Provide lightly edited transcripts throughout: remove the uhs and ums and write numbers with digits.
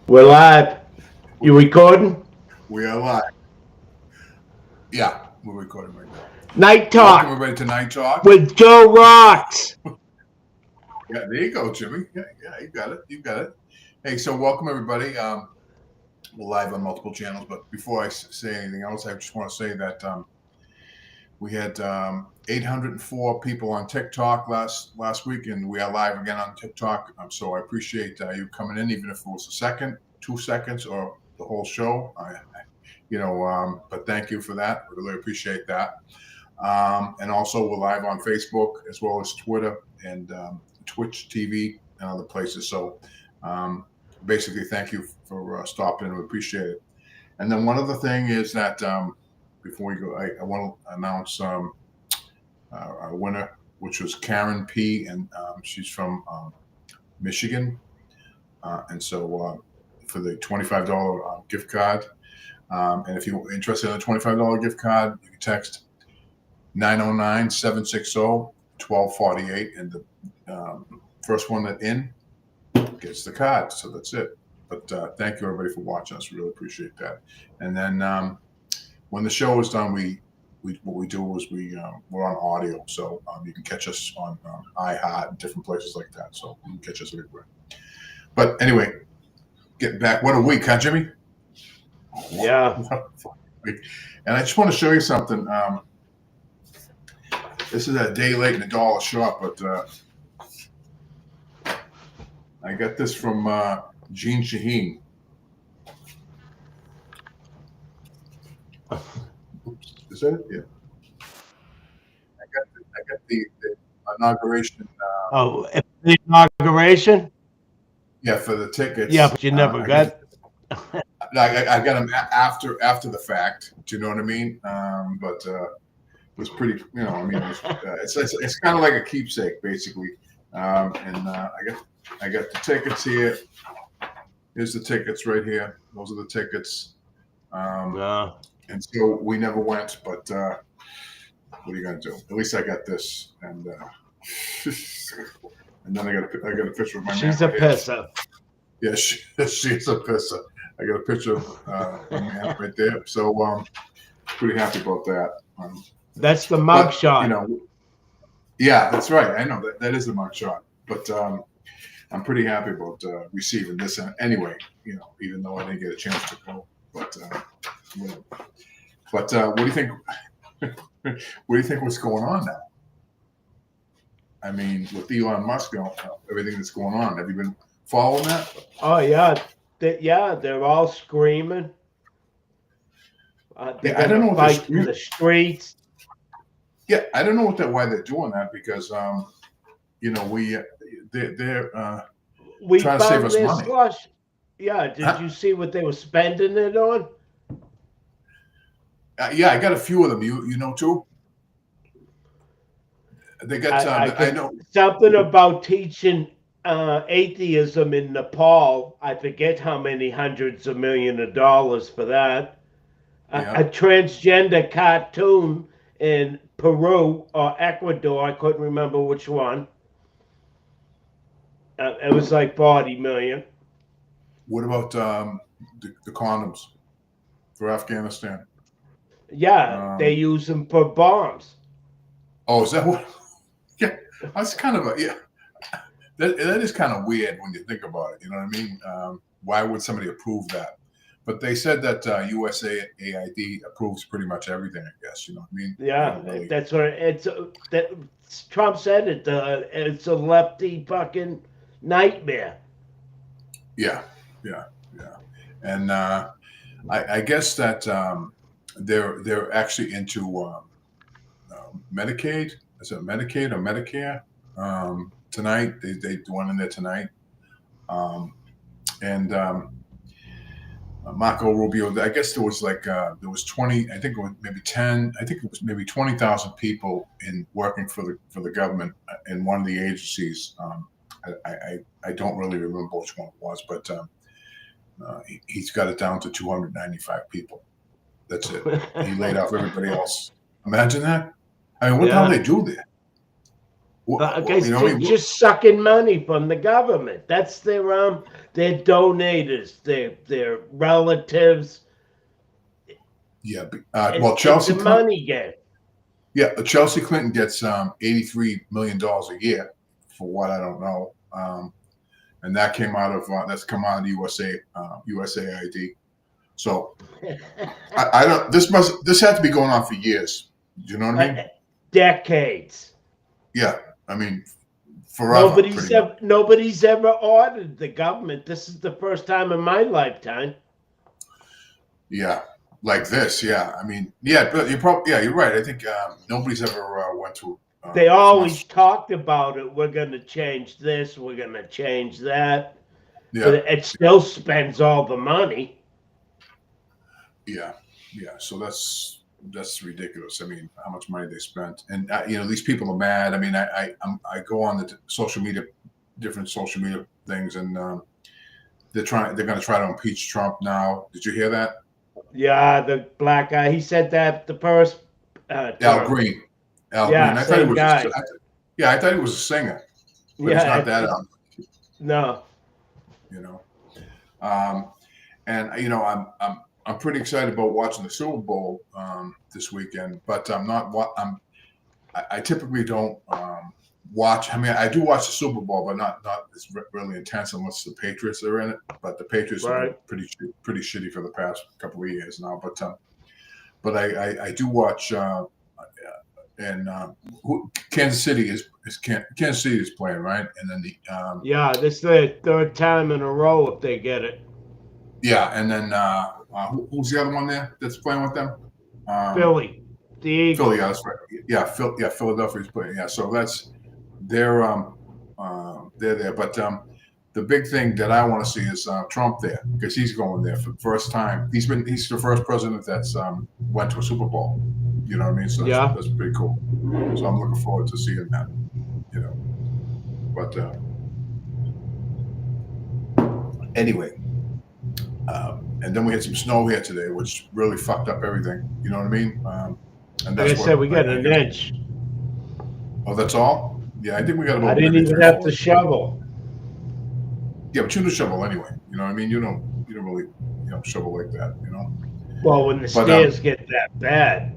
We're live. You recording? We are live. Yeah, we're recording right now. Night Welcome Talk everybody to Night Talk. with Joe Rocks. Yeah, there you go, Jimmy. Yeah, you got it. You got it. Hey, so welcome everybody. We're live on multiple channels, but before I say anything else, I just want to say that we had 804 people on TikTok last week, and we are live again on TikTok. So I appreciate you coming in, even if it was a second, 2 seconds, or the whole show. But thank you for that. I really appreciate that. And also we're live on Facebook as well as Twitter and Twitch TV and other places. So basically, thank you for stopping. We appreciate it. And then one other thing is that before we go, I want to announce our winner, which was Karen P. And she's from Michigan. And so for the $25 gift card. And if you're interested in a $25 gift card, you can text 909-760-1248, and the first one that in gets the card. So that's it. But thank you everybody for watching us. We really appreciate that. And then when the show is done, what we do is we're on audio, so you can catch us on iHeart and different places like that. So you can catch us everywhere. But anyway, getting back, what a week, huh, Jimmy? Yeah. And I just want to show you something. This is a day late and a dollar short, but I got this from Gene Shaheen. Oops, is that it? Yeah. I got the inauguration. The inauguration? Yeah, for the tickets. Yeah, but you never got. I got them after the fact. Do you know what I mean? But it was pretty. It's kind of like a keepsake, basically. And I got the tickets here. Here's the tickets right here. Those are the tickets. And so we never went, but what are you gonna do? At least I got this, and then I got a picture of my. She's a pisser. Yeah, she's a pisser. I got a picture of my man right there. So pretty happy about that. That's the mug shot. Yeah, that's right. I know that is the mug shot. But I'm pretty happy about receiving this anyway. Even though I didn't get a chance to go. But what do you think? What do you think what's going on now? I mean, with Elon Musk, everything that's going on. Have you been following that? Oh yeah, they're all screaming. I don't know fight in the streets. Yeah, I don't know why they're doing that, because they're trying to save us money. Slush. Yeah, did you see what they were spending it on? Yeah, I got a few of them. You know too. They got. I know something about teaching atheism in Nepal. I forget how many hundreds of millions of dollars for that. A transgender cartoon in Peru or Ecuador. I couldn't remember which one. It was like 40 million. What about the condoms for Afghanistan? Yeah, they use them for bombs. Oh, is that what? Yeah, that's kind of that is kind of weird when you think about it. You know what I mean? Why would somebody approve that? But they said that USAID approves pretty much everything, I guess. You know what I mean? Yeah, really. That's what it's. Trump said it. It's a lefty fucking nightmare. Yeah. And I guess that they're actually into Medicaid. Is it Medicaid or Medicare? Tonight they went in there tonight, and Marco Rubio. I guess there was 20. I think it was maybe 10. I think it was maybe 20,000 people working for the government in one of the agencies. I don't really remember which one it was, but he's got it down to 295 people. That's it. He laid off everybody else. Imagine that. I mean, what the hell they do there? Well, Guys, you know, I they're mean, just sucking money from the government. That's their donators, their relatives. yeah. It's a Chelsea Clinton. money game. Yeah, Chelsea Clinton gets $83 million a year for what I don't know, and that came out of that's come out of the USAID. So I don't. This had to be going on for years. Do you know what I mean? Decades. Yeah, I mean forever, pretty much. Nobody's ever audited the government. This is the first time in my lifetime. Yeah, like this. Yeah, I mean, yeah, but you're right. I think nobody's ever went through. They always talked about it. We're going to change this. We're going to change that. Yeah, but it still spends all the money. Yeah. So that's ridiculous. I mean, how much money they spent, and these people are mad. I mean, I go on the different social media things, and they're going to try to impeach Trump now. Did you hear that? Yeah, the black guy. He said that the first. Al Green. Al Green. I thought he was. I thought he was a singer, but he's not that. No. And I'm pretty excited about watching the Super Bowl this weekend, but I typically don't watch. I mean, I do watch the Super Bowl, but not it's really intense unless the Patriots are in it. But the Patriots have been pretty shitty for the past couple of years now. But I do watch. And Kansas City is playing, right? And then this is their third time in a row if they get it. Yeah, and then who's the other one there that's playing with them? Philly, the Eagles. Philly, yeah, that's right. Yeah, Philadelphia's playing. Yeah, so they're there. But the big thing that I want to see is Trump there, because he's going there for the first time. He's the first president that's went to a Super Bowl. You know what I mean? So that's pretty cool. So I'm looking forward to seeing that. But anyway. And then we had some snow here today, which really fucked up everything. You know what I mean? And that's like I said, we got an inch. Oh, that's all? Yeah, I think we got about. I didn't even have to shovel. Yeah, but you do shovel anyway. You know what I mean? You don't really shovel like that. Well, when the stairs get that bad.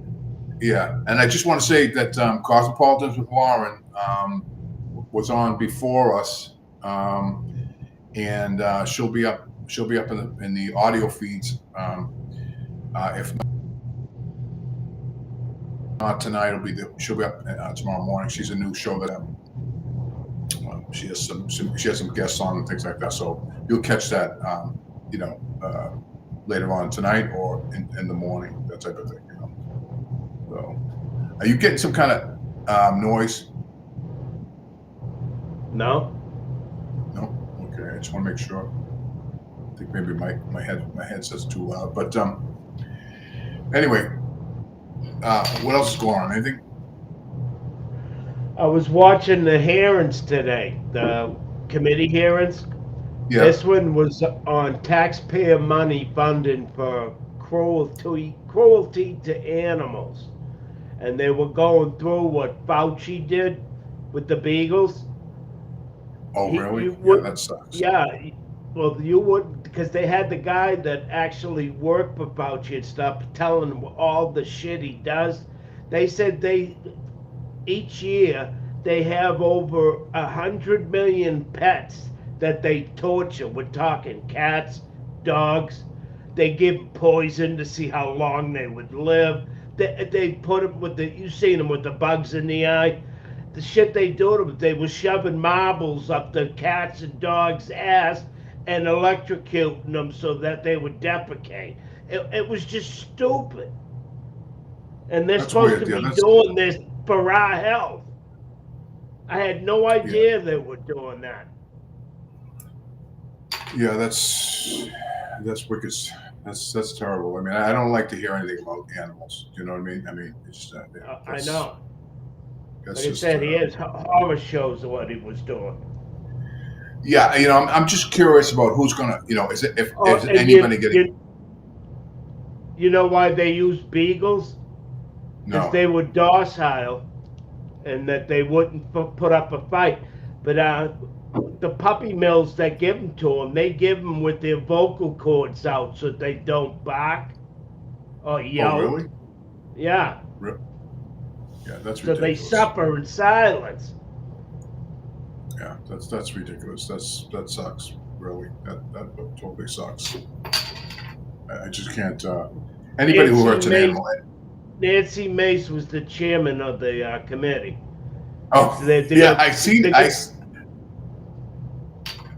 Yeah, and I just want to say that Cosmopolitans with Lauren was on before us, and she'll be up. She'll be up in the audio feeds. If not tonight, she'll be up tomorrow morning. She's a new show that she has some guests on and things like that. So you'll catch that, later on tonight or in the morning, that type of thing. So, are you getting some kind of noise? No. No. Okay, I just want to make sure. I think maybe my headset's too loud. But anyway, what else is going on? Anything? I was watching the hearings today, the committee hearings. Yeah. This one was on taxpayer money funding for cruelty to animals. And they were going through what Fauci did with the beagles. Oh, really? Yeah, that sucks. Yeah. Well, you would, because they had the guy that actually worked for Fauci and stuff telling him all the shit he does. They said each year they have over 100 million pets that they torture. We're talking cats, dogs. They give poison to see how long they would live. They put them you've seen them with the bugs in the eye. The shit they do to them, they were shoving marbles up the cats and dogs' ass and electrocuting them so that they would defecate. It was just stupid. And they're supposed to be doing this for our health. I had no idea they were doing that. Yeah, that's wicked. That's terrible. I mean, I don't like to hear anything about animals. Do you know what I mean? I mean, it's I know. Like I said, he has horror shows of what he was doing. Yeah, I'm just curious about who's gonna, is anybody getting? You know why they use beagles? Because they were docile, and that they wouldn't put up a fight. But the puppy mills that give them to them, they give them with their vocal cords out so they don't bark or Oh, yelp. really? Yeah. Yeah, that's So they ridiculous. suffer in silence. Yeah, that's ridiculous. That sucks. Really, that totally sucks. I just can't. Anybody who hurts an animal. Nancy Mace was the chairman of the committee. Oh, So they're yeah, gonna, I seen. they're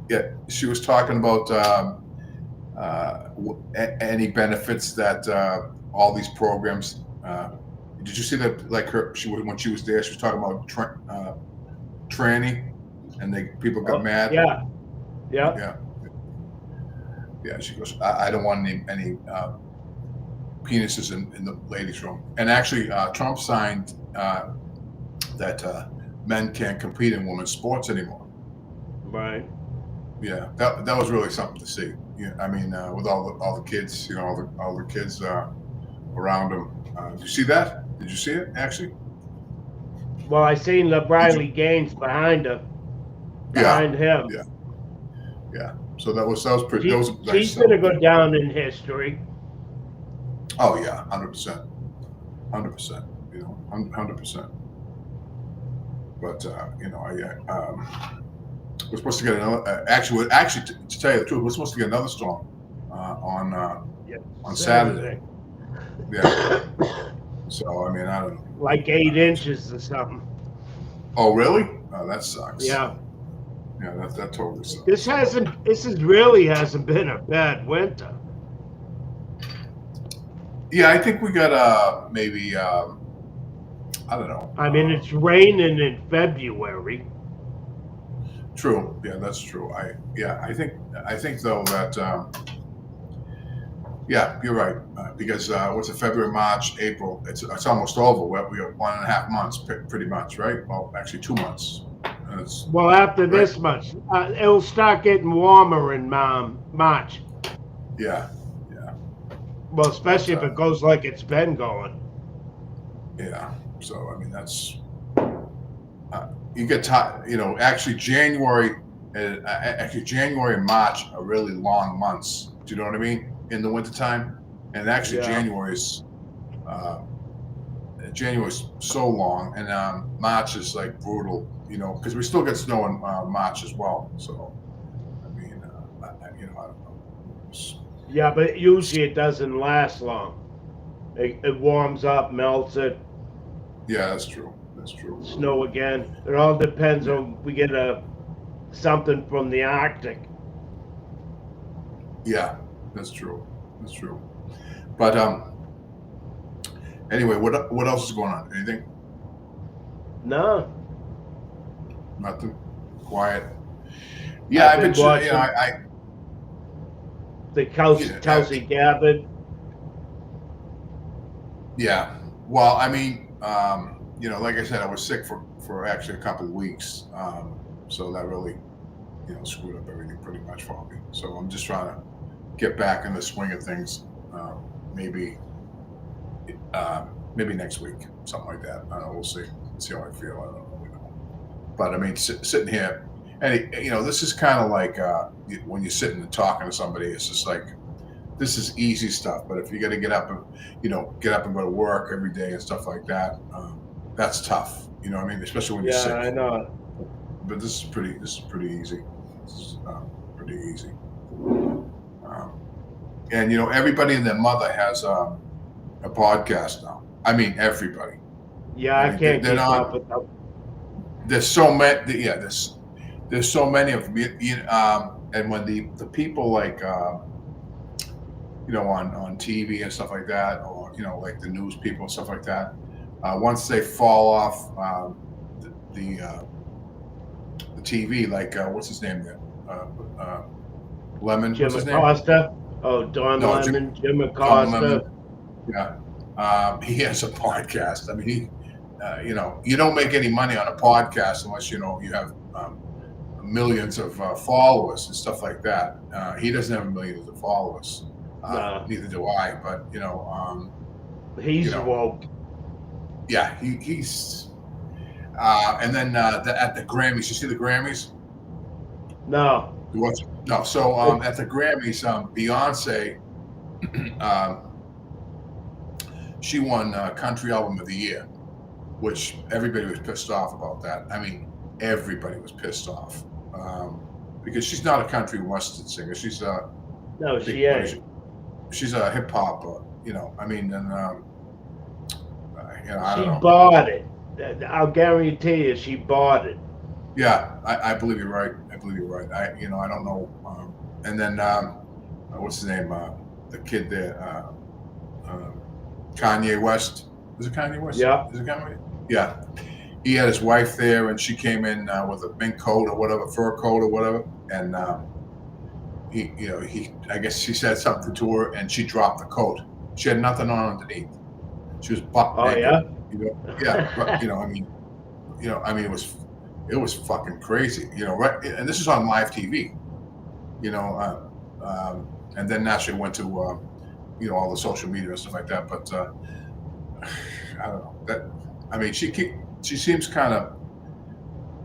Yeah, she was talking about any benefits that all these programs. Did you see that? Like when she was there, she was talking about tranny, and people got mad. Yeah. Yeah. Yeah. She goes, I don't want any penises in the ladies' room. And actually, Trump signed that men can't compete in women's sports anymore. Right. Yeah, that was really something to see. Yeah, I mean, with all the kids, all the kids around him. Did you see that? Did you see it actually? Well, I seen Riley Gaines behind her, behind him. Yeah. So that was pretty. She's gonna go down in history. Oh yeah, 100%, 100%. 100%. But we're supposed to get another. Actually, to tell you the truth, we're supposed to get another storm on Saturday. Yeah. So I mean, I don't know. Like 8 inches or something. Oh really? Oh, that sucks. Yeah. Yeah, that totally sucks. This really hasn't been a bad winter. Yeah, I think we got maybe I don't know. I mean, it's raining in February. True. Yeah, that's true. I think though that yeah, you're right. Because what's it, February, March, April? It's almost over. We have 1.5 months, pretty much, right? Well, actually 2 months. Well, after this much, it'll start getting warmer in March. Yeah. Well, especially if it goes like it's been going. Yeah. So I mean, that's you get tired. Actually January and March are really long months. Do you know what I mean? In the wintertime, and actually January's so long, and March is like brutal. Because we still get snow in March as well. So I mean, I don't know. Yeah, but usually it doesn't last long. It warms up, melts it. Yeah, that's true. That's true. Snow again. It all depends on we get something from the Arctic. Yeah, that's true. That's true. But anyway, what else is going on? Anything? No. Nothing. Quiet. Yeah, I've been watching. The Tulsi Gabbard. Yeah. Well, I mean, like I said, I was sick for actually a couple of weeks, so that really, screwed up everything pretty much for me. So I'm just trying to get back in the swing of things. Maybe next week, something like that. I don't know. We'll see. See how I feel. I don't really know. But I mean, sitting here, and this is kind of like when you're sitting and talking to somebody. It's just like, this is easy stuff. But if you got to get up and go to work every day and stuff like that, that's tough. You know what I mean? Especially when you're sick. Yeah, I know. But this is pretty easy. This is pretty easy. And everybody and their mother has a podcast now. I mean, everybody. Yeah, I can't keep up with them. There's so many. Yeah, there's so many of them. And when the people like on TV and stuff like that, or like the news people and stuff like that, once they fall off the TV, like what's his name there? Lemon. Jim Acosta. Oh, Lemon. Jim Acosta. Yeah. He has a podcast. I mean, you don't make any money on a podcast unless you have millions of followers and stuff like that. He doesn't have millions of followers. Neither do I. But he's woke. Yeah, he's. And then at the Grammys, you see the Grammys? No. You watch? No. So at the Grammys, Beyonce, she won Country Album of the Year, which everybody was pissed off about that. I mean, everybody was pissed off because she's not a country western singer. She's no, she ain't. She's a hip hop, you know. I mean, and you know, I She don't know. bought it. I'll guarantee you, she bought it. Yeah, I believe you're right. I believe you're right. I don't know. And then what's his name? The kid there, Kanye West. Is it Kanye West? Yeah. Is it Kanye? Yeah. He had his wife there, and she came in with a mink coat or whatever, fur coat or whatever, and I guess she said something to her, and she dropped the coat. She had nothing on underneath. She was buck naked. Yeah. Yeah. But, it was fucking crazy. Right? And this is on live TV. And then naturally went to all the social media and stuff like that. But I don't know. She seems kind of.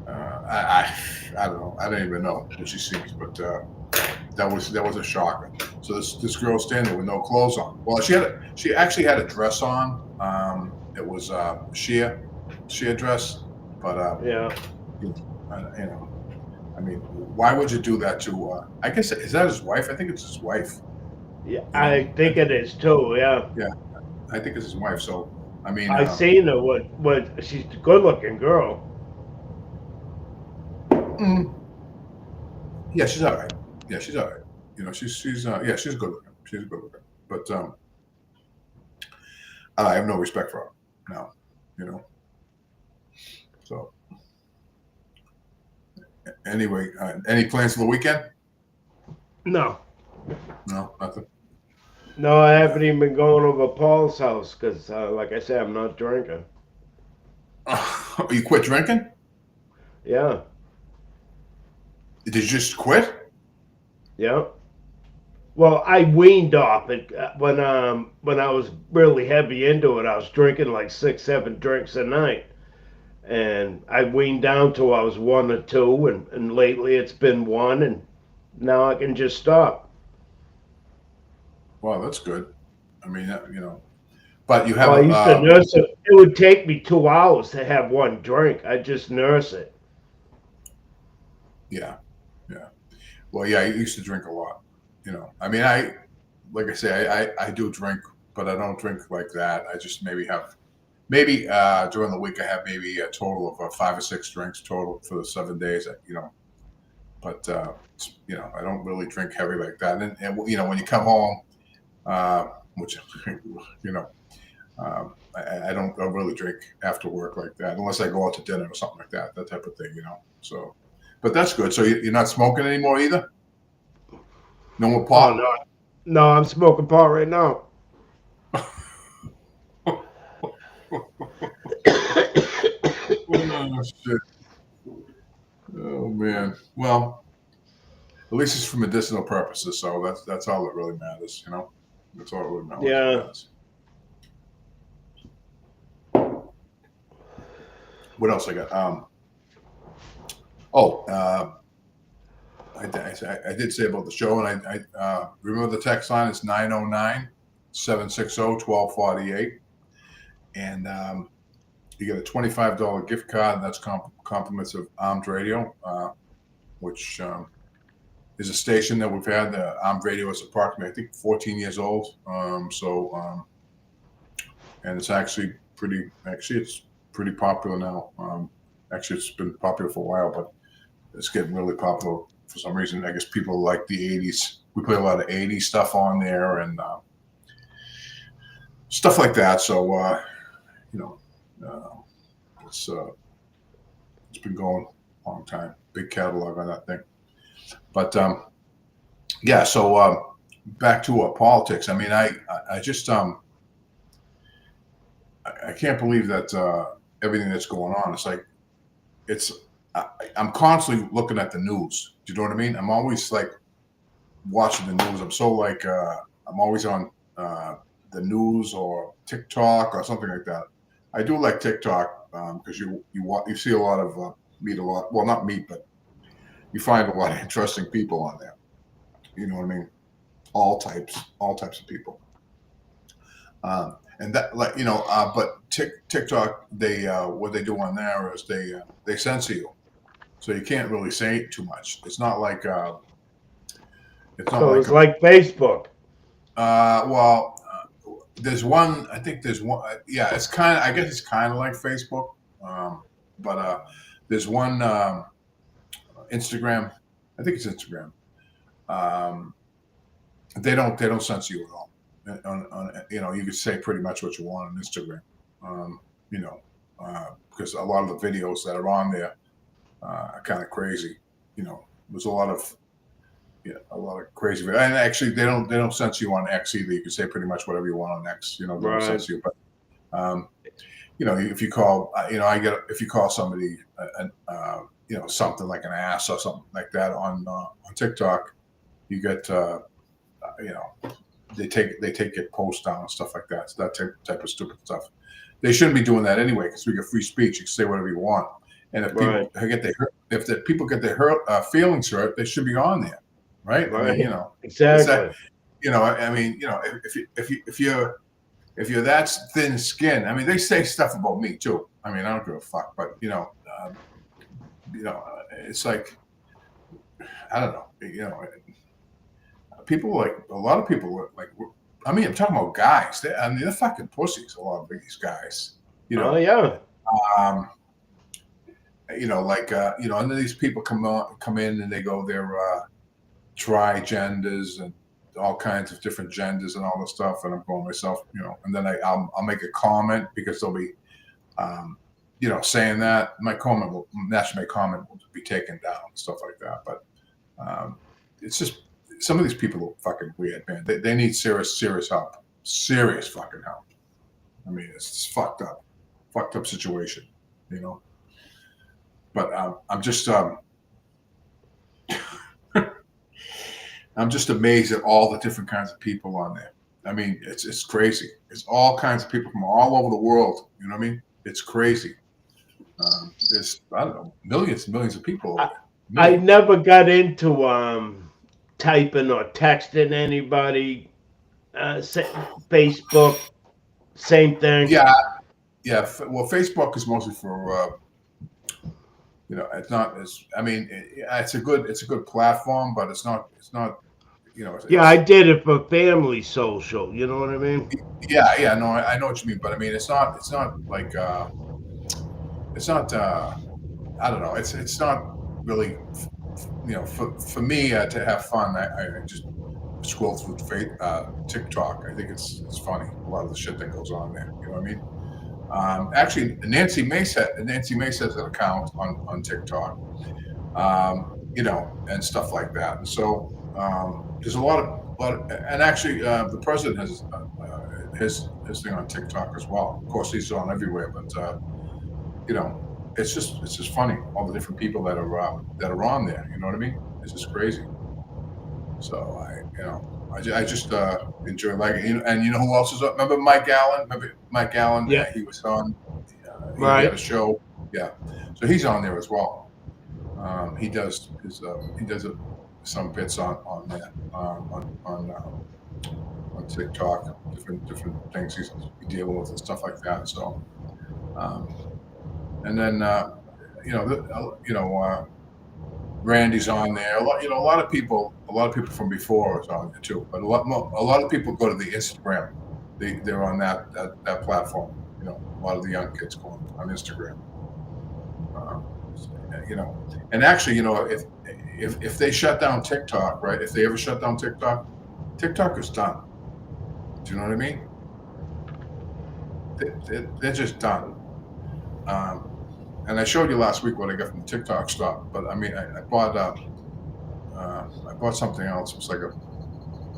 I don't know. I don't even know what she seems, but that was a shocker. So this girl standing there with no clothes on. Well, she actually had a dress on. It was sheer dress, but yeah. I mean, why would you do that to? I guess is that his wife? I think it's his wife. Yeah, I think it is too. Yeah. Yeah, I think it's his wife. So I mean, I seen her. What? She's a good-looking girl. Yeah, she's all right. Yeah, she's all right. She's she's good looking. She's good looking. But I have no respect for her now. So anyway, any plans for the weekend? No. No, nothing. No, I haven't even been going over Paul's house because, like I said, I'm not drinking. You quit drinking? Yeah. Did you just quit? Yeah. Well, I weaned off it when I was really heavy into it. I was drinking like 6, 7 drinks a night, and I weaned down to I was 1 or 2, and lately it's been 1, and now I can just stop. Wow, that's good. I mean, but you have. Well, I used to nurse it. It would take me 2 hours to have 1 drink. I just nurse it. Yeah. Well, yeah, I used to drink a lot. I mean, like I say, I do drink, but I don't drink like that. I just maybe during the week I have maybe a total of 5 or 6 drinks total for the 7 days. But I don't really drink heavy like that. And when you come home, which I don't really drink after work like that unless I go out to dinner or something like that type of thing. So, but that's good. So you're not smoking anymore either? No more pot? Oh, no, I'm smoking pot right now. Oh, shit. Oh man. Well, at least it's for medicinal purposes, so that's all that really matters, That's all that really matters. Yeah. What else I got? I did say about the show, and I remember the text line is 909-760-1248, and you get a $25 gift card, and that's compliments of Armed Radio, which is a station that we've had. Armed Radio is approximately, I think, 14 years old. And it's actually it's pretty popular now. Actually, it's been popular for a while, but it's getting really popular for some reason. I guess people like the 80s. We play a lot of 80s stuff on there and stuff like that. So, it's been going a long time. Big catalog on that thing. But yeah, so back to politics. I mean, I just I can't believe that everything that's going on. It's like I'm constantly looking at the news. Do you know what I mean? I'm always like watching the news. I'm so like I'm always on the news or TikTok or something like that. I do like TikTok because you see a lot of meet a lot. Well, not meet, but you find a lot of interesting people on there. You know what I mean? All types of people. And that, like, but TikTok, they what they do on there is they censor you, so you can't really say too much. It's not like So it's like Facebook. Well, there's one. I think there's one. Yeah, it's kind of. I guess it's kind of like Facebook, but there's one Instagram. I think it's Instagram. They don't censor you at all. You can say pretty much what you want on Instagram. Because a lot of the videos that are on there are kind of crazy. There's a lot of crazy videos. And actually, they don't censor you on X either. You can say pretty much whatever you want on X. They don't censor you. But if you call, if you call somebody, something like an ass or something like that on TikTok, you get, they take your post down and stuff like that. So that type of stupid stuff. They shouldn't be doing that anyway because we get free speech. You can say whatever you want. And if people get their feelings hurt, they should be on there, right? Right. I mean, exactly. If you're that thin skinned, I mean, they say stuff about me too. I mean, I don't give a fuck, but it's like, I don't know, people a lot of people I mean, I'm talking about guys. They're fucking pussies. A lot of these guys, Oh yeah. And then these people come in and they go, they're tri-genders and all kinds of different genders and all this stuff. And I'm going myself, and then I'll make a comment because they'll be, saying that my comment will be taken down and stuff like that. But it's just, some of these people are fucking weird, man. They need serious help. Serious fucking help. I mean, it's fucked up situation, But I'm just I'm just amazed at all the different kinds of people on there. I mean, it's crazy. It's all kinds of people from all over the world. You know what I mean? It's crazy. There's, I don't know, millions and millions of people. I never got into typing or texting anybody. Facebook, same thing. Yeah. Well, Facebook is mostly for it's not as. I mean, it's a good platform, but it's not. I did it for family social. You know what I mean? Yeah. No, I know what you mean, but I mean, it's not like. It's not. I don't know. It's not really. For me to have fun, I just scroll through TikTok. I think it's funny, a lot of the shit that goes on there. You know what I mean? Actually, Nancy Mace has an account on TikTok, and stuff like that. And so there's a lot of, and actually the president has his thing on TikTok as well. Of course, he's on everywhere, but it's just funny, all the different people that are on there. You know what I mean? It's just crazy. So I just enjoy liking it. And you know who else is up? Remember Mike Allen? Yeah. He was on. He Right. had a show. Yeah. So he's on there as well. He does some bits on that on TikTok, different things he's dealing with and stuff like that. So, and then Randy's on there. A lot of people from before is on there too. But a lot of people go to the Instagram. They're on that platform. A lot of the young kids go on Instagram. And actually, if they shut down TikTok, right? If they ever shut down TikTok, TikTok is done. Do you know what I mean? They're just done. And I showed you last week what I got from the TikTok stop, but I mean, I bought something else. It was I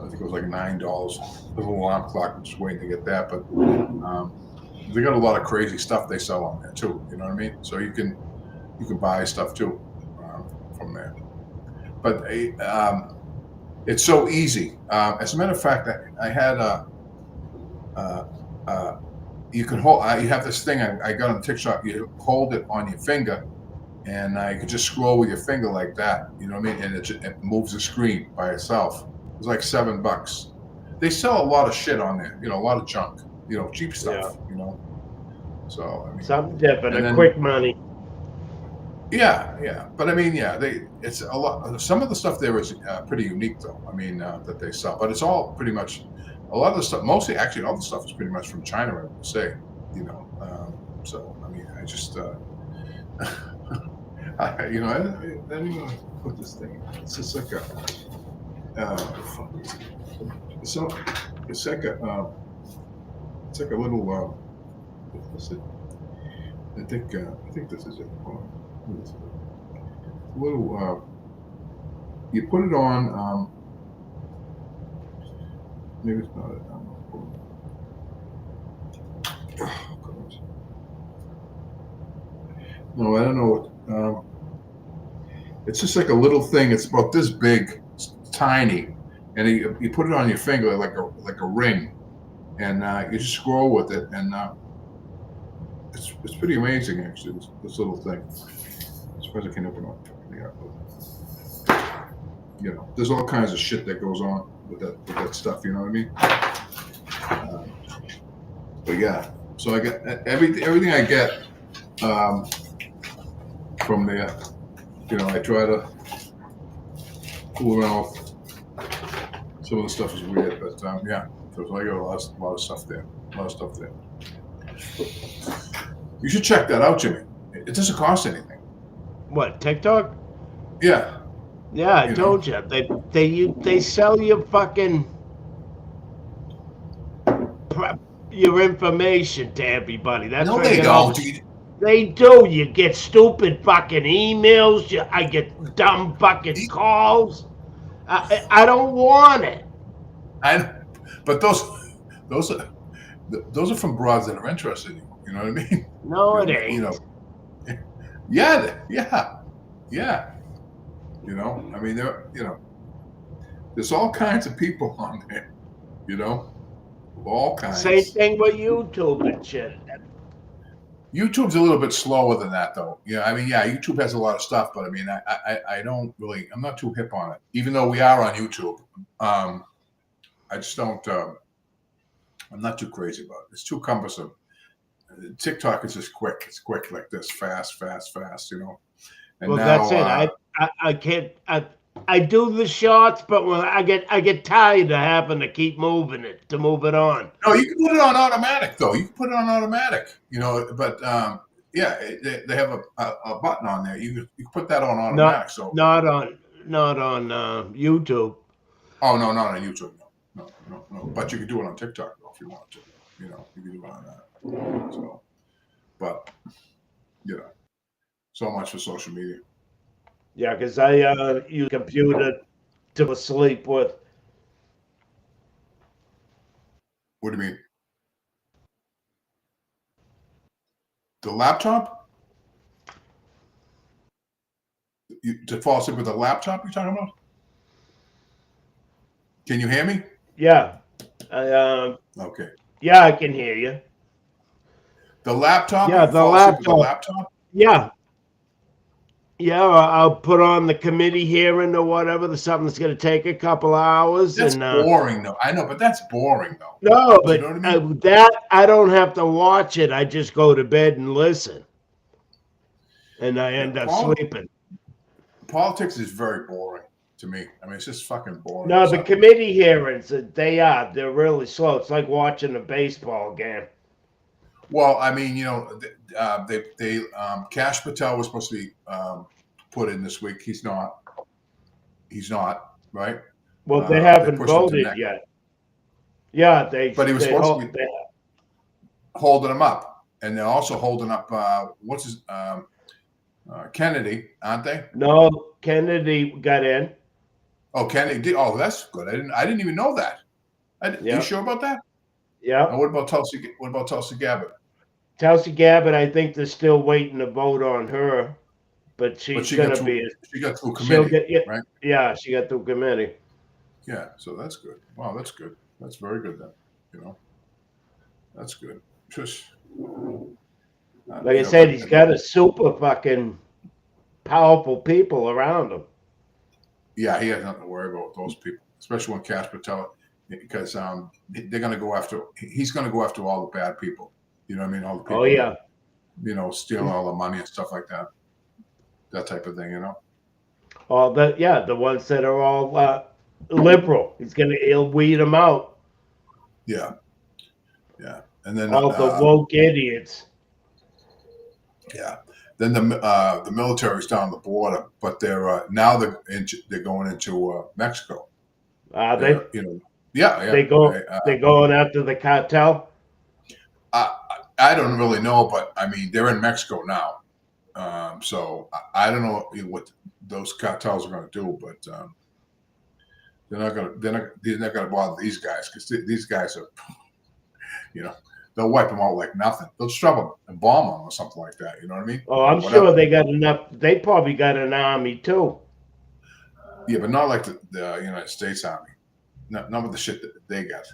think it was like $9. A little alarm clock. I'm just waiting to get that, but they got a lot of crazy stuff they sell on there too. You know what I mean? So you can buy stuff too from there. But it's so easy. As a matter of fact, I had you can hold. You have this thing I got on TikTok. You hold it on your finger, and you could just scroll with your finger like that. You know what I mean? And it moves the screen by itself. It's like $7. They sell a lot of shit on there. You know, a lot of junk. You know, cheap stuff. Yeah. You know. So I mean, Something different, and a then quick money. yeah, but I mean, yeah, it's a lot. Some of the stuff there is pretty unique, though. I mean, that they sell, but it's all pretty much a lot of the stuff. Mostly, actually, all the stuff is pretty much from China. I would say, you know. So I mean, I just, I don't even put this thing. It's just like a, so it's like a, it's like a little. What's it? I think this is it. What is it? A little. You put it on. Maybe it's not. No, I don't know what. It's just like a little thing. It's about this big, it's tiny, and you put it on your finger like a ring, and you just scroll with it, and it's pretty amazing actually. This little thing. I suppose I can open it. You know, there's all kinds of shit that goes on with that stuff. You know what I mean? But yeah, so I get everything I get from there. You know, I try to fool around with. Some of the stuff is weird, but yeah, because I got a lot of stuff there. You should check that out, Jimmy. It doesn't cost anything. What, TikTok? Yeah. Yeah, I told you. They sell you fucking your information to everybody. That's No, why they don't. They do. You get stupid fucking emails. I get dumb fucking calls. I don't want it. But those are from broads that are interested in you. You know what I mean? No, it ain't. You know. Yeah. You know, I mean, there's all kinds of people on there. You know, all kinds. Same thing with YouTube and shit. YouTube's a little bit slower than that, though. Yeah, I mean, yeah, YouTube has a lot of stuff, but I mean, I don't really, I'm not too hip on it. Even though we are on YouTube, I just don't. I'm not too crazy about it. It's too cumbersome. TikTok is just quick. It's quick like this, fast. You know. And well, now, that's it. I can't. I do the shorts, but when I get tired of having to keep moving it to move it on. No, you can put it on automatic though. You can put it on automatic. You know, but yeah, they have a button on there. You can put that on automatic. Not on YouTube. Oh no, not on YouTube. No. But you can do it on TikTok though, if you want to. You know, you can do it on that. So, but you know, so much for social media. Yeah, because I use a computer to sleep with. What do you mean? The laptop? To fall asleep with a laptop? You're talking about? Can you hear me? Yeah. Okay. Yeah, I can hear you. The laptop? Yeah, the laptop. The laptop? Yeah. Yeah, I'll put on the committee hearing or whatever. Something that's going to take a couple of hours. That's boring, though. I know, but that's boring, though. No, but you know what I mean? That I don't have to watch it. I just go to bed and listen, and I end up sleeping. Politics is very boring to me. I mean, it's just fucking boring. No, the committee hearings, they're really slow. It's like watching a baseball game. Well, I mean, you know, Kash Patel was supposed to be put in this week. He's not, right? Well, they haven't voted yet. Yeah, But he was supposed to be holding him up, and they're also holding up what's his Kennedy, aren't they? No, Kennedy got in. Oh, Kennedy did. Oh, that's good. I didn't even know that. You sure about that? Yeah. And what about Tulsi Gabbard? Tulsi Gabbard, I think they're still waiting to vote on her, but she's going to be. She got through committee, right? Yeah, she got through committee. Yeah, so that's good. Wow, that's good. That's very good then. You know, that's good. Just, Like I said, he's got a super fucking powerful people around him. yeah, he has nothing to worry about with those people, especially when Cash Patel, because they're going to go after. He's going to go after all the bad people. You know what I mean? All the people. Oh yeah. That, stealing all the money and stuff like that. That type of thing. All the ones that are all liberal. He'll weed them out. Yeah. Yeah. And then All the woke idiots. yeah. Then the military's down the border, but now they're going into Mexico. Are they? Yeah. They're going after the cartel. I don't really know, but I mean they're in Mexico now, so I don't know what those cartels are going to do, but they're not going to bother these guys because these guys are, they'll wipe them out like nothing. They'll strap them and bomb them or something like that. You know what I mean? Oh, I'm sure they got enough. They probably got an army too. Yeah, but not like the United States Army. Not with the shit that they got.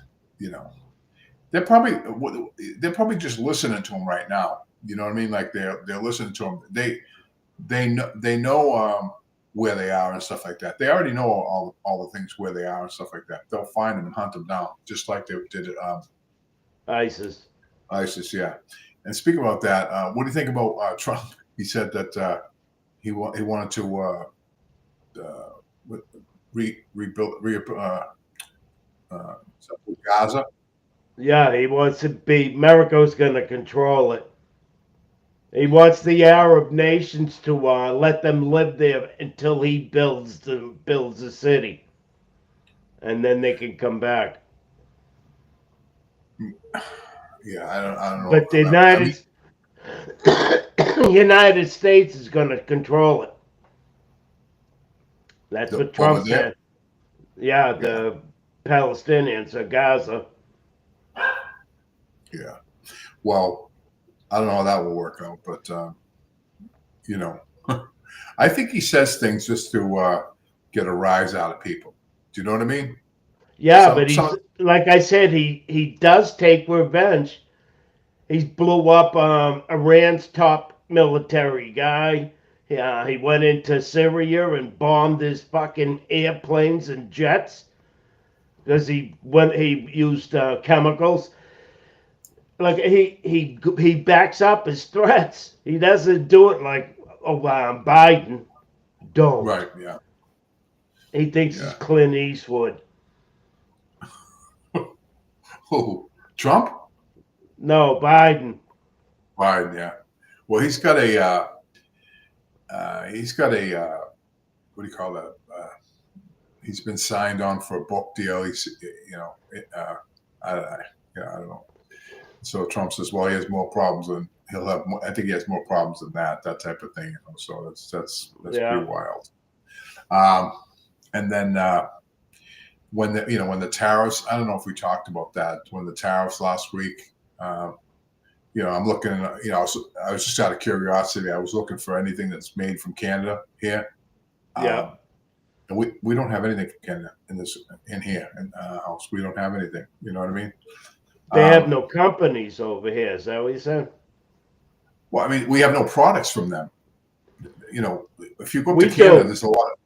They're probably just listening to him right now. You know what I mean? Like they're listening to him. They know where they are and stuff like that. They already know all the things where they are and stuff like that. They'll find them and hunt them down, just like they did at ISIS. ISIS, yeah. And speaking about that, what do you think about Trump? He said that he wanted to rebuild Gaza. Yeah, he wants to be. America's going to control it. He wants the Arab nations to let them live there until he builds the city, and then they can come back. Yeah, I don't know. But the United States is going to control it. That's what Trump said. Yeah, the Palestinians or Gaza. Yeah. Well, I don't know how that will work out, but I think he says things just to get a rise out of people. Do you know what I mean? Yeah, but he's like I said, he does take revenge. He blew up Iran's top military guy. Yeah, he went into Syria and bombed his fucking airplanes and jets because he used chemicals. Like he backs up his threats. He doesn't do it like Biden. Don't. Right. Yeah. He thinks he's Clint Eastwood. Who? Trump? No, Biden. Biden. Yeah. Well, he's got a what do you call that? He's been signed on for a book deal. He's I don't know. So Trump says, well, he has more problems than he'll have. I think he has more problems than that type of thing. So that's pretty wild. And then when the tariffs, I don't know if we talked about that. When the tariffs last week, I'm looking. I was just out of curiosity. I was looking for anything that's made from Canada here. Yeah. And we don't have anything from Canada in here in our house. We don't have anything. You know what I mean? They have no companies over here. Is that what you said? Well, I mean, we have no products from them. If you go up to Canada, there's a lot of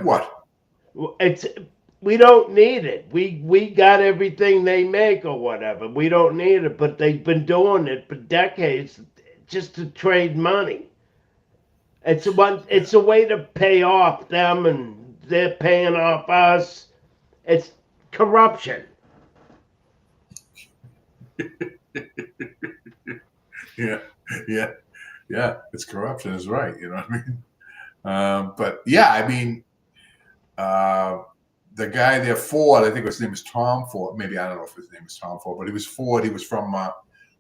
what? We don't need it. We got everything they make or whatever. We don't need it, but they've been doing it for decades just to trade money. It's a way to pay off them, and they're paying off us. It's corruption. Yeah. It's corruption is right. You know what I mean? But yeah, I mean, the guy there, Ford, I think his name is Tom Ford. Maybe I don't know if his name is Tom Ford, but he was Ford. He was from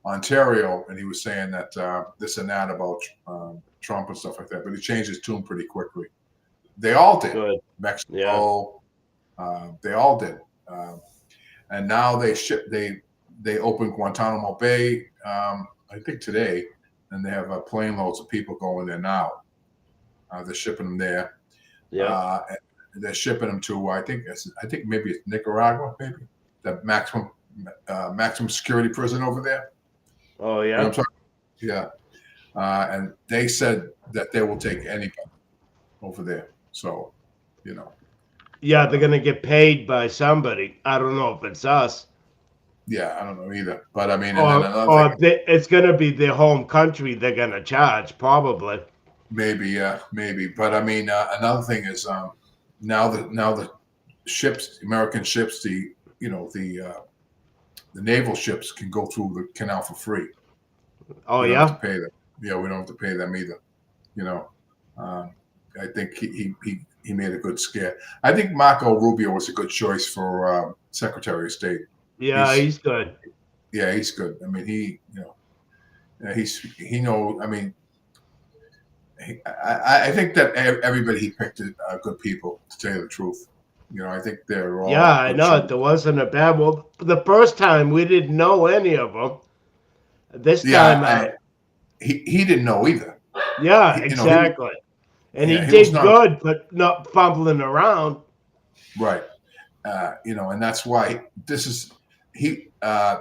Ontario, and he was saying that this and that about Trump and stuff like that. But he changed his tune pretty quickly. They all did. Good. Mexico, they all did. And now they opened Guantanamo Bay, I think today, and they have plane loads of people going there now. They're shipping them there. Yeah. They're shipping them to I think maybe it's Nicaragua, maybe the maximum maximum security prison over there. Oh You know what I'm yeah. talking? Yeah. And they said that they will take anybody over there. So, you know. Yeah, they're gonna get paid by somebody. I don't know if it's us Yeah, I don't know either. But I mean, and then another thing, it's gonna be their home country. They're gonna charge probably. maybe, yeah, maybe. But I mean, another thing is now the ships, American ships, the naval ships can go through the canal for free. Oh We don't have to yeah. pay them. Yeah, we don't have to pay them either. You know, um, I think he made a good scare. I think Marco Rubio was a good choice for Secretary of State. Yeah, He's he's good. yeah, he's good. I mean, he knows. I mean, I think that everybody he picked are good people. To tell you the truth, I think they're Yeah, all I good know. choices. There wasn't a bad. Well, the first time we didn't know any of them. This time, Yeah, he didn't know either. yeah, He, he exactly. And he yeah, he was did not good, but not fumbling around. right. And that's why this is he. They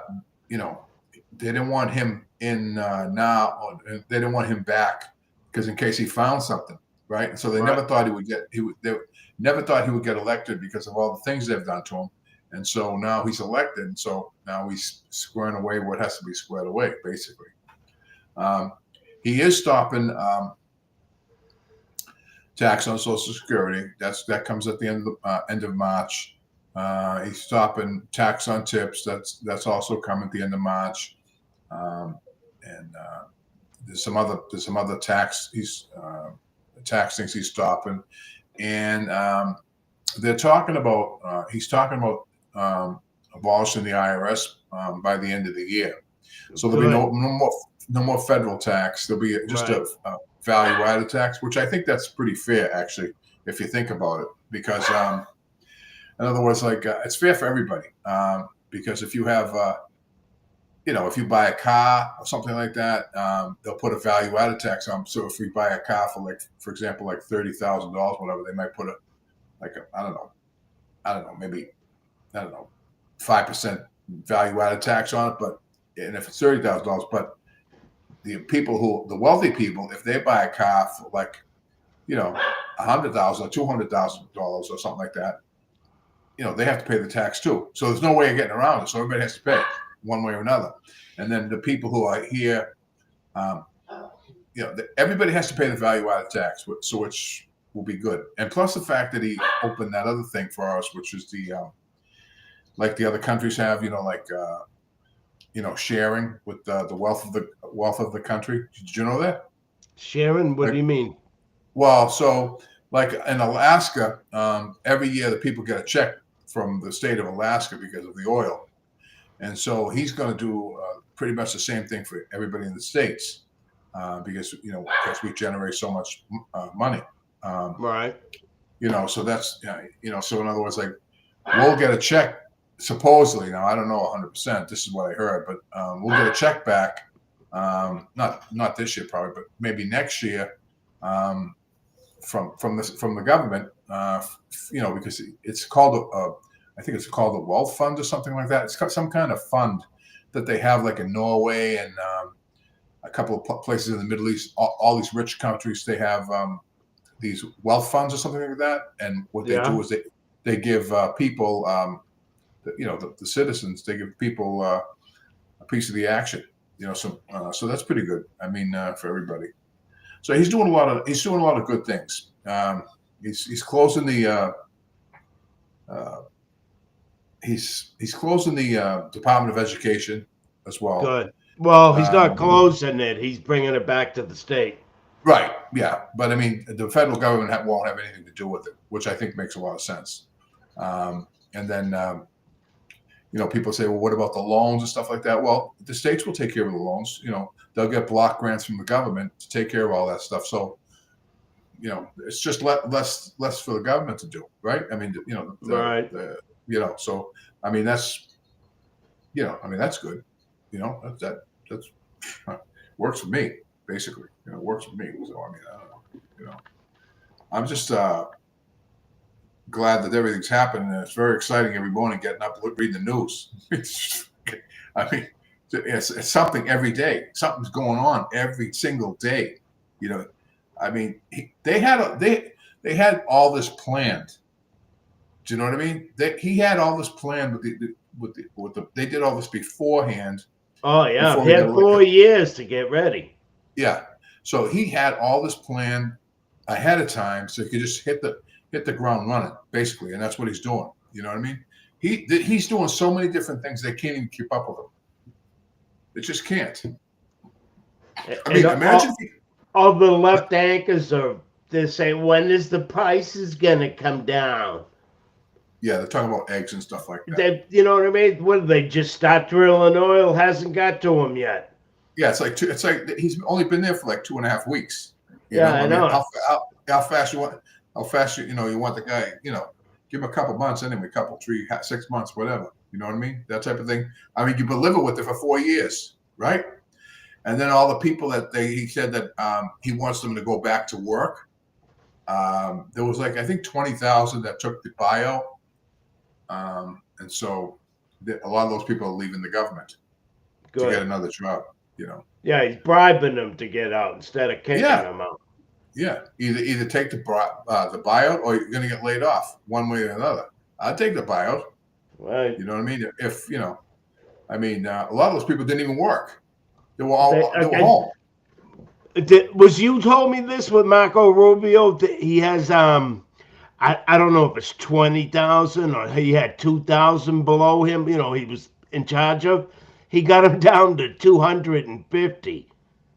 didn't want him in now. Or they didn't want him back because in case he found something, right? So they Right. never thought he would get. They never thought he would get elected because of all the things they've done to him. And so now he's elected. And so now he's squaring away what has to be squared away, basically. He is stopping tax on Social Security. That comes at the end of March. He's stopping tax on tips. That's also coming at the end of March. And there's some other tax tax things he's stopping, and they're talking about he's talking about abolishing the IRS by the end of the year. So there'll be no more federal tax. There'll be just Right. a value added tax, which I think that's pretty fair actually, if you think about it, because in other words, like it's fair for everybody, because if you have if you buy a car or something like that, they'll put a value added tax on. So if we buy a car for example, like $30,000, whatever, they might put I don't know, maybe 5% value added tax on it. And if it's $30,000, but the wealthy people, if they buy a car for $100,000 or $200,000 or something like that, they have to pay the tax too. So there's no way of getting around it. So everybody has to pay one way or another. And then the people who are here, everybody has to pay the value added tax, so which will be good. And plus the fact that he opened that other thing for us, which is like the other countries have, sharing with the wealth of the country. Did you know that? Sharon, what do you mean? Well, so like in Alaska, every year the people get a check from the state of Alaska because of the oil. And so he's going to do pretty much the same thing for everybody in the States because we generate so much money. Right. So that's, so in other words, like we'll get a check supposedly. Now, I don't know 100%. This is what I heard, but we'll get a check back. Not this year probably, but maybe next year from the government, because it's called I think it's called the Wealth Fund or something like that. It's got some kind of fund that they have like in Norway and a couple of places in the Middle East. All these rich countries, they have these wealth funds or something like that. And what they do is they give people, the citizens, they give people a piece of the action. So that's pretty good. I mean, for everybody. So he's doing a lot of good things. He's closing the. He's closing the Department of Education as well. Good. Well, he's not closing it. He's bringing it back to the state. Right. Yeah. But I mean, the federal government won't have anything to do with it, which I think makes a lot of sense. And then, people say, well, what about the loans and stuff like that? Well, the states will take care of the loans. They'll get block grants from the government to take care of all that stuff. So, it's just less for the government to do. Right. I mean, Right. So, I mean, that's good. That's works for me, basically. It works for me. So, I mean, I don't know. I'm just, glad that everything's happening. And it's very exciting every morning getting up, reading the news. I mean, it's something every day. Something's going on every single day. You know, I mean, they had all this planned. Do you know what I mean? He had all this planned they did all this beforehand. Oh yeah, Before he had 4 years to get ready. Yeah, so he had all this planned ahead of time, so he could just hit the ground running, basically, and that's what he's doing. You know what I mean? He's doing so many different things they can't even keep up with him. They just can't. I mean, imagine all the left anchors they're saying, when is the prices gonna come down? Yeah, they're talking about eggs and stuff like that. You know what I mean? What did they just start drilling oil? Hasn't got to him yet. Yeah, it's like he's only been there for like 2.5 weeks. I know. How fast you want? How fast you want the guy? Give him a couple months anyway, 6 months, whatever. You know what I mean? That type of thing. I mean, you've been living with it for 4 years, right? And then all the people that he said that he wants them to go back to work. There was like, I think 20,000 that took the buyout. And so a lot of those people are leaving the government to get another job, Yeah, he's bribing them to get out instead of kicking them out. Yeah, either take the buyout or you're going to get laid off one way or another. I'd take the buyout. Right. You know what I mean? If, I mean, a lot of those people didn't even work. They were home. Was you told me this with Marco Rubio? He has I don't know if it's 20,000 or he had 2,000 below him. He was in charge of. He got him down to 250.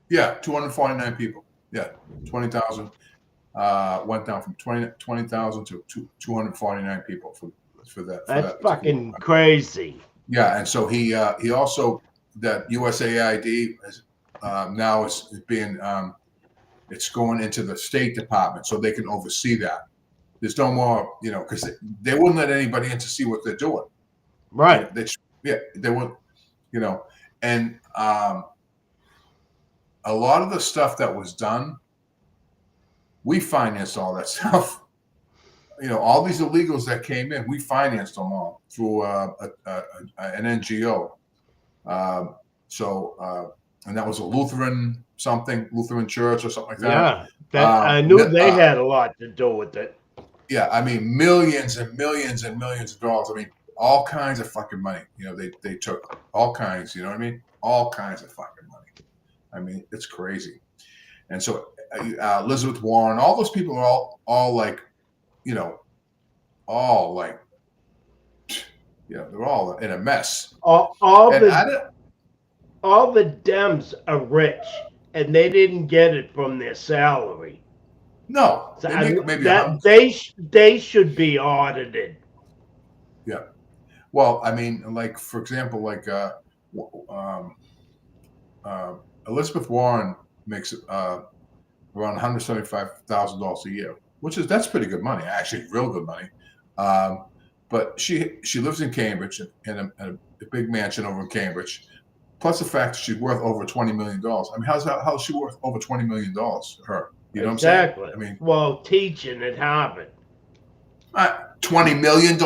Yeah, 249 people. Yeah, 20,000 went down from 20,000 to 249 people for that. That's fucking crazy. Yeah, and so he also, that USAID now is being it's going into the State Department so they can oversee that. There's no more, because they wouldn't let anybody in to see what they're doing. Right. They would, and a lot of the stuff that was done, we financed all that stuff. All these illegals that came in, we financed them all through an NGO. And that was a Lutheran church or something like that. Yeah, I knew they had a lot to do with it. Yeah, I mean, millions and millions and millions of dollars. I mean, all kinds of fucking money. They took all kinds. You know what I mean? All kinds of fucking money. I mean, it's crazy. And so Elizabeth Warren, all those people are all like, all like, they're all in a mess. All the Dems are rich, and they didn't get it from their salary. No, so they should be audited. Yeah. Well, I mean, like, for example, like Elizabeth Warren makes around $175,000 a year, that's pretty good money, actually, real good money. But she lives in Cambridge in a big mansion over in Cambridge. Plus the fact that she's worth over $20 million. I mean, how's she worth over $20 million? Her, you know exactly. What I'm saying? I mean, well, teaching at Harvard. $20 million,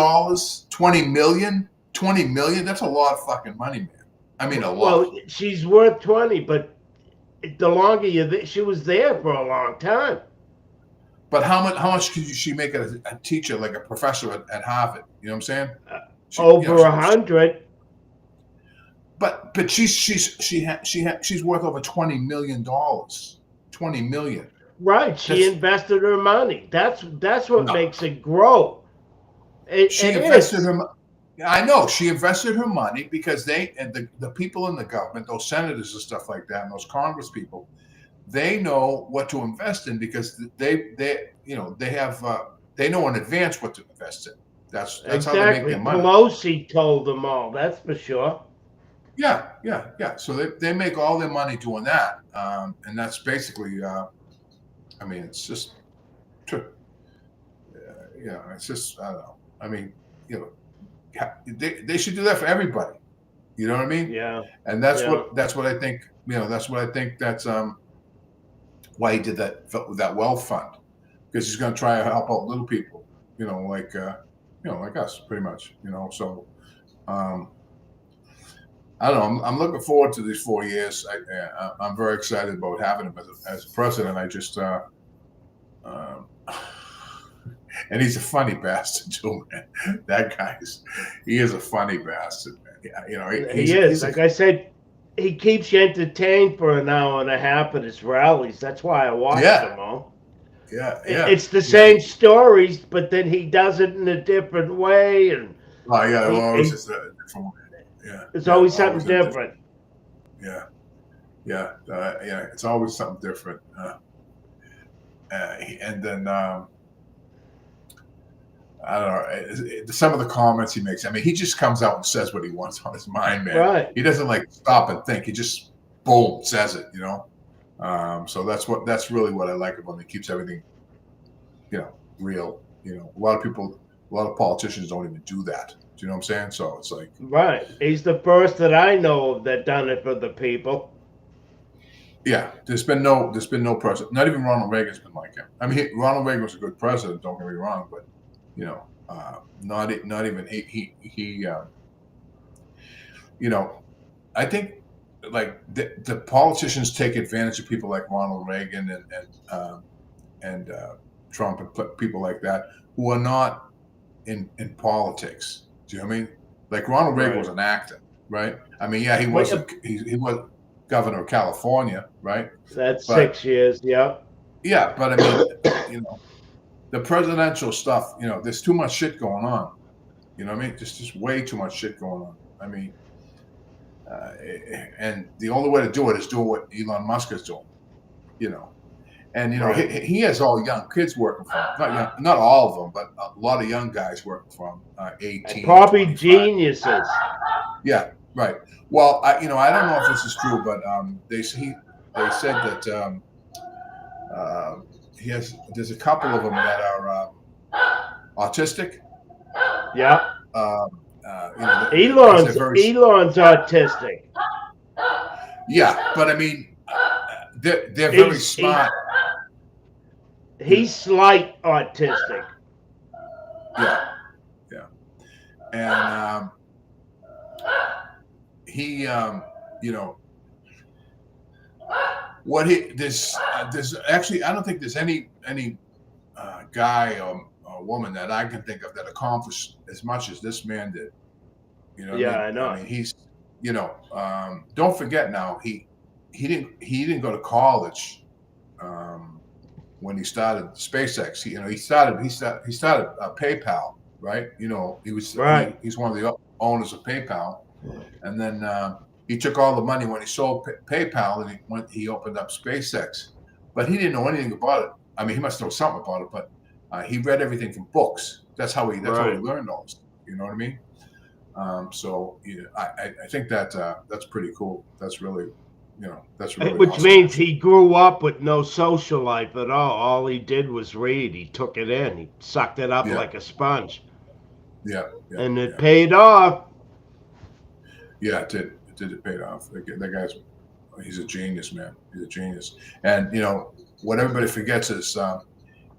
$20 million. That's a lot of fucking money, man. I mean, a lot. Well, she's worth 20, but the longer she was there for a long time. But how much could she make as a teacher, like a professor at Harvard? You know what I'm saying? Over 100. But she's worth over $20 million. $20 million. Right. She invested her money. That's what makes it grow. She invested her. I know she invested her money because the people in the government, those senators and stuff like that, and those Congress people, they know what to invest in because they know in advance what to invest in. That's exactly how they make their money. Pelosi told them all. That's for sure. Yeah. So they make all their money doing that, and that's basically. I mean, it's just. It's just I don't know. I mean, they should do that for everybody. You know what I mean? Yeah. And that's what I think. That's what I think. That's why he did that wealth fund, because he's going to try to help out little people. like us, pretty much. So I don't know. I'm looking forward to these 4 years. I'm very excited about having him as president. I just um, and he's a funny bastard too, man. He is a funny bastard, man. He is. Like I said, he keeps you entertained for an hour and a half at his rallies. That's why I watch them all. Yeah. It's the same stories, but then he does it in a different way, and always just a different way. It's always something different. Yeah. It's always something different. And then I don't know, some of the comments he makes. I mean, he just comes out and says what he wants on his mind, man. Right. He doesn't stop and think. He just boom says it, So that's really what I like about him. He keeps everything, real. A lot of politicians don't even do that. Do you know what I'm saying? So it's like, right. He's the first that I know of that done it for the people. Yeah, there's been no president. Not even Ronald Reagan's been like him. I mean, Ronald Reagan was a good president. Don't get me wrong, but not even he. I think the politicians take advantage of people like Ronald Reagan and Trump and people like that who are not in politics. Do you know what I mean? Like Ronald Reagan was an actor, right? I mean, yeah, he was governor of California, right? That's 6 years, yeah. Yeah, but I mean, the presidential stuff, there's too much shit going on. You know what I mean? Just way too much shit going on. I mean, and the only way to do it is do what Elon Musk is doing. And right. he has all young kids working for him. Not all of them, but a lot of young guys working for him. 18, probably 25. Geniuses. Yeah, right. Well, I don't know if this is true, but they said that there's a couple of them that are autistic. Yeah. Elon's autistic. Yeah, but I mean, they're very smart. He's slight autistic. Yeah. And he, what there's actually, I don't think there's any guy or woman that I can think of that accomplished as much as this man did. I know. I mean, he's, don't forget now, he didn't go to college when he started SpaceX. He started PayPal, right? He's one of the owners of PayPal, and then he took all the money when he sold PayPal, and he opened up SpaceX. But he didn't know anything about it. I mean, he must know something about it, but he read everything from books. That's how he learned all this. You know what I mean? So I think that's pretty cool. That's really, that's really which awesome. means he grew up with no social life at all. All he did was read. He took it in. He sucked it up like a sponge. Yeah. And it paid off. Yeah, it did. It paid off. That guy's, he's a genius, man. He's a genius. And what everybody forgets is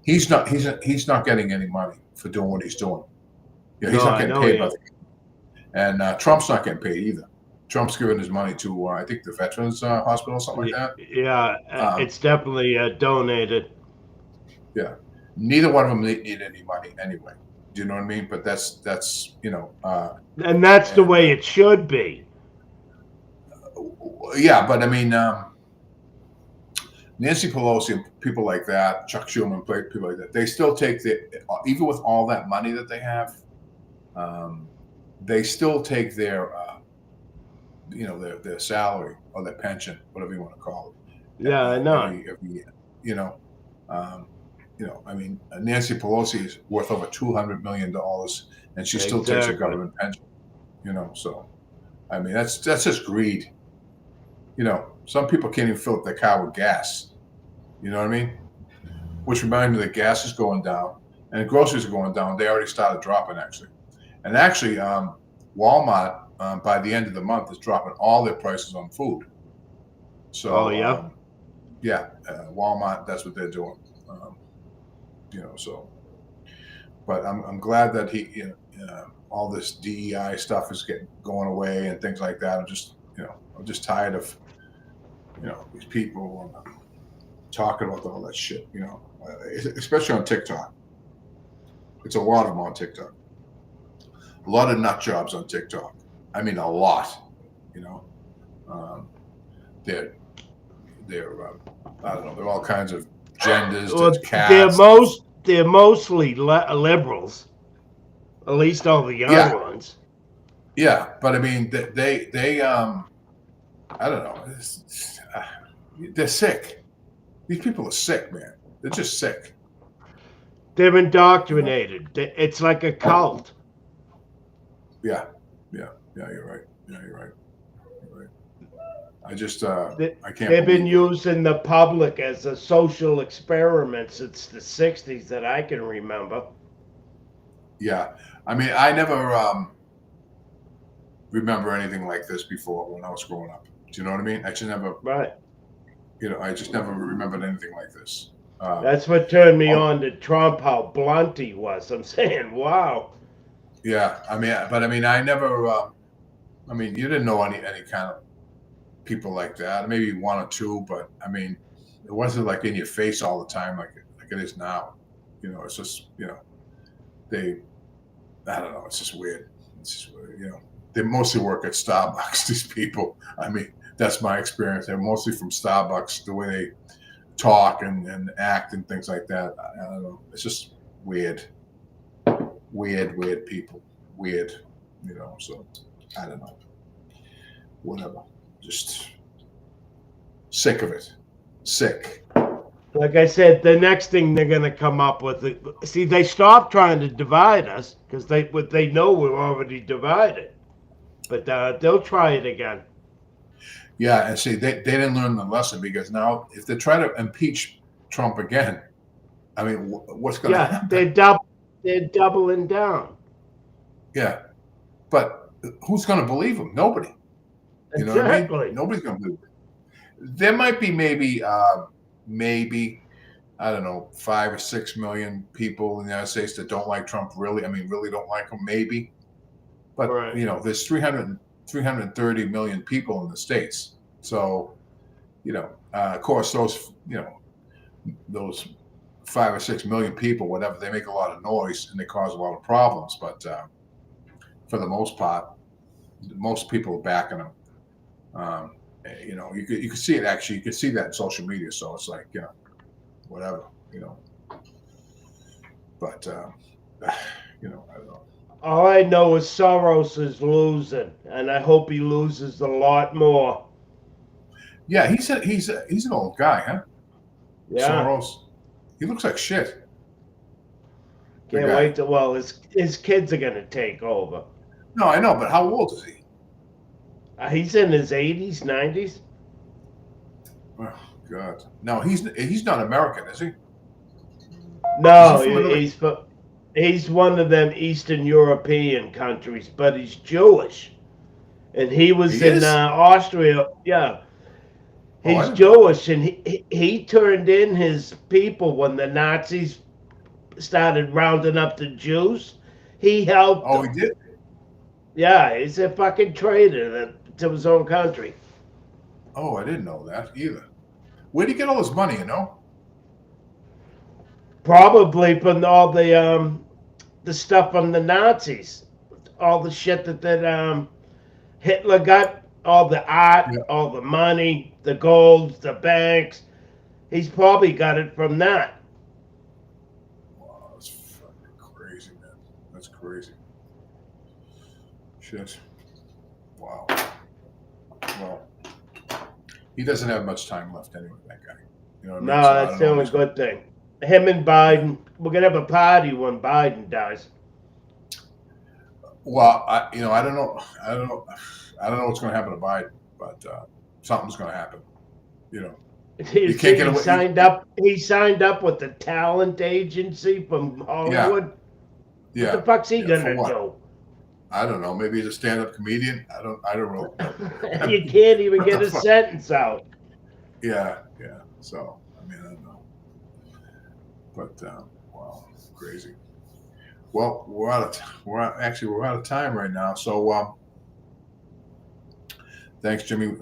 he's not getting any money for doing what he's doing. Yeah, he's not getting paid by the. And Trump's not getting paid either. Trump's giving his money to, I think, the Veterans Hospital or something like that. Yeah, it's definitely donated. Yeah. Neither one of them need any money anyway. Do you know what I mean? But that's and that's the way it should be. Yeah, but I mean, Nancy Pelosi and people like that, Chuck Schumer, people like that, they still take even with all that money that they have, they still take their salary or their pension, whatever you want to call it. Yeah, I know. I mean, Nancy Pelosi is worth over $200 million, and she still takes a government pension. So I mean, that's just greed. Some people can't even fill up their car with gas. You know what I mean? Which reminds me that gas is going down and groceries are going down. They already started dropping, actually. And actually, Walmart, by the end of the month, is dropping all their prices on food. So, Walmart, that's what they're doing. So but I'm glad that all this DEI stuff is going away and things like that. I'm just tired of these people talking about all that shit. Especially on TikTok. It's a lot of them on TikTok. A lot of nut jobs on TikTok. I mean, a lot. They're I don't know. They're all kinds of genders. There's cats. They're mostly liberals. At least all the young ones. Yeah, but I mean, they I don't know. They're sick. These people are sick, man. They're just sick. They're indoctrinated. It's like a cult. Yeah. You're right. You're right. I just I can't. They've been using the public as a social experiment since the '60s that I can remember. Yeah, I mean, I never remember anything like this before when I was growing up. Do you know what I mean? I just never. Right. I just never remembered anything like this. That's what turned me on to Trump, how blunt he was. I'm saying, wow. Yeah, I mean, I never. I mean, you didn't know any kind of people like that. Maybe one or two, but I mean, it wasn't like in your face all the time like it is now. It's just they. I don't know. It's just weird. It's just they mostly work at Starbucks. These people. I mean, that's my experience. They're mostly from Starbucks. The way they talk and act and things like that. I don't know. It's just weird people. Weird. So I don't know. Whatever. Just sick of it. Sick. Like I said, the next thing they're going to come up with, see, they stopped trying to divide us because they know we're already divided. But they'll try it again. Yeah, and see, they didn't learn the lesson because now if they try to impeach Trump again, I mean, what's going to happen? They're doubling down. Yeah, but who's going to believe him? Nobody. You know what I mean? Nobody's going to believe it. There might be maybe I don't know 5 or 6 million people in the United States that don't like Trump. Really don't like him. Maybe, but there's 330 million people in the States. So, of course, those 5 or 6 million people, whatever, they make a lot of noise and they cause a lot of problems. But for the most part, most people are backing them. You could see it actually. You could see that in social media. So it's like, whatever, But I don't know. All I know is Soros is losing, and I hope he loses a lot more. Yeah, he's an old guy, huh? Yeah. Soros. He looks like shit. Can't wait to. Well, his kids are gonna take over. No, I know, but how old is he? He's in his 80s, 90s. Oh God! No, he's not American, is he? No, he's one of them Eastern European countries, but he's Jewish, and he was in Austria. Yeah, he's Jewish, and he turned in his people when the Nazis started rounding up the Jews. He helped. Oh, he did. Yeah, he's a fucking traitor to his own country. Oh, I didn't know that either. Where'd he get all his money? Probably from all the stuff from the Nazis, all the shit that Hitler got, all the art, all the money, the gold, the banks. He's probably got it from that. Wow, that's fucking crazy, man. That's crazy. Shit. Wow. Well, he doesn't have much time left anyway, that guy. You know what I mean? No, that's the only good thing. Him and Biden, we're gonna have a party when Biden dies. Well, I don't know what's going to happen to Biden, but something's going to happen. You can't get away. He signed up with the talent agency from Hollywood. Yeah. What the fuck's he gonna do? I don't know. Maybe he's a stand-up comedian. I don't know. You can't even get a sentence out. Yeah. So I mean, I don't know. But wow, crazy. Well, we're out of time right now. So thanks, Jimmy,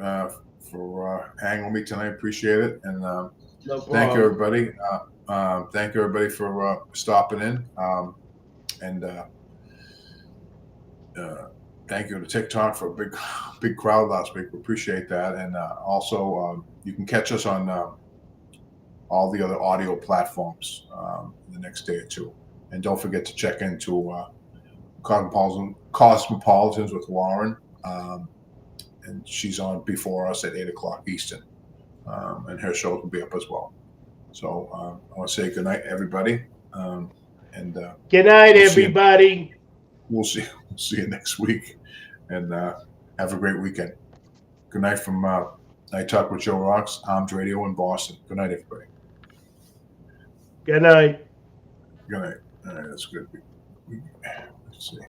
for hanging with me tonight. Appreciate it, and No thank you, problem. everybody. Thank you, everybody, for stopping in. And thank you to TikTok for a big crowd last week. We appreciate that. And also, you can catch us on all the other audio platforms the next day or two. And don't forget to check into Cosmopolitans with Lauren. And she's on before us at 8 o'clock Eastern. And her shows will be up as well. So I want to say good night, everybody. And good night, everybody. We'll see you next week. And have a great weekend. Good night from Night Talk with Joe Rocks, Arms Radio in Boston. Good night, everybody. Good night. Good night. All right, that's good. Let's see.